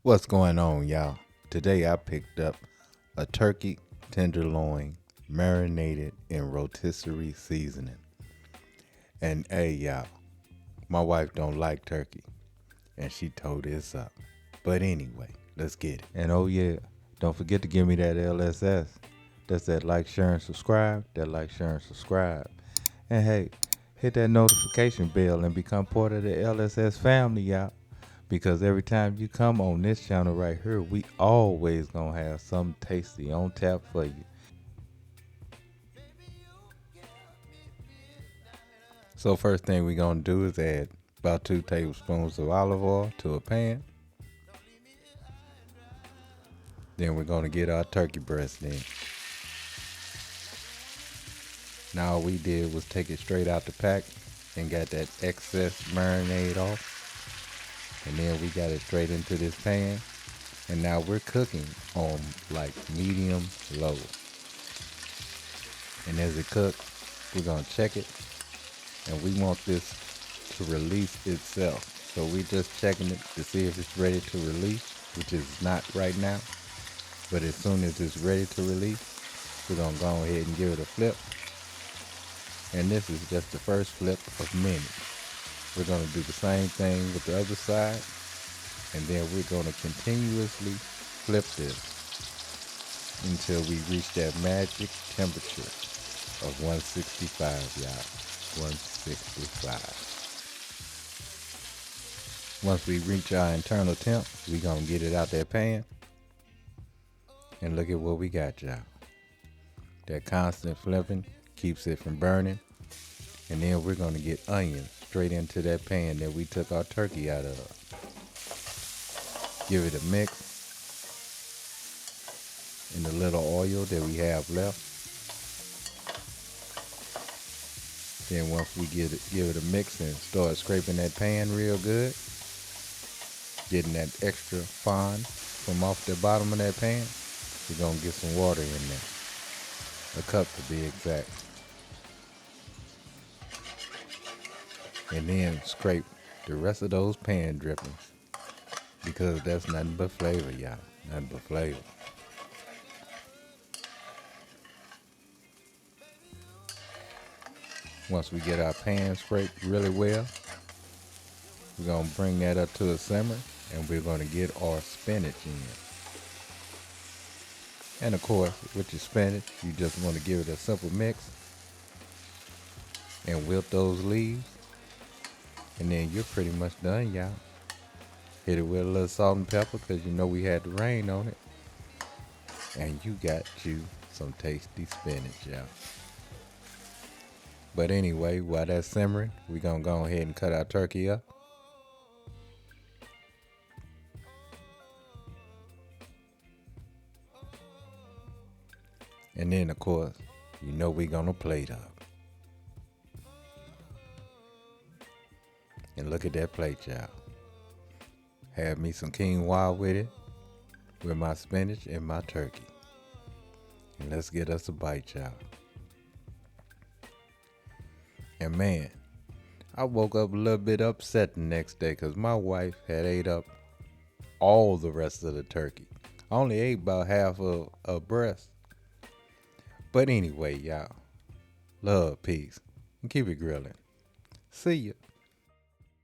What's going on, y'all? Today I picked up a turkey tenderloin marinated in rotisserie seasoning. And hey, y'all, my wife don't like turkey, and she told this up. But anyway, let's get it. And oh yeah, don't forget to give me that LSS. That's that like, share, and subscribe. That like, share, and subscribe. And hey, hit that notification bell and become part of the LSS family, y'all. Because every time you come on this channel right here, we always gonna have something tasty on tap for you. So first thing we gonna do is add about 2 tablespoons of olive oil to a pan. Then we're gonna get our turkey breast in. Now all we did was take it straight out the pack and got that excess marinade off. And then we got it straight into this pan. And now we're cooking on like medium low. And as it cooks, we're gonna check it. And we want this to release itself. So we're just checking it to see if it's ready to release, which is not right now. But as soon as it's ready to release, we're gonna go ahead and give it a flip. And this is just the first flip of many. We're gonna do the same thing with the other side. And then we're gonna continuously flip this until we reach that magic temperature of 165, y'all. 165. Once we reach our internal temp, we're gonna get it out that pan. And look at what we got, y'all. That constant flipping keeps it from burning. And then we're gonna get onions straight into that pan that we took our turkey out of. Give it a mix in the little oil that we have left. Then once we give it a mix and start scraping that pan real good, getting that extra fond from off the bottom of that pan, we're gonna get some water in there. A cup to be exact. And then scrape the rest of those pan drippings, because that's nothing but flavor, y'all. Nothing but flavor. Once we get our pan scraped really well, we're gonna bring that up to a simmer, and we're gonna get our spinach in. And of course, with your spinach, you just want to give it a simple mix and wilt those leaves. And then you're pretty much done, y'all. Hit it with a little salt and pepper, because you know we had the rain on it. And you got you some tasty spinach, y'all. But anyway, while that's simmering, we're gonna go ahead and cut our turkey up. And then of course, you know we're gonna plate up. And look at that plate, y'all. Have me some quinoa with it, with my spinach and my turkey. And let's get us a bite, y'all. And man, I woke up a little bit upset the next day because my wife had ate up all the rest of the turkey. I only ate about half of a breast. But anyway, y'all, love, peace, and keep it grilling. See ya.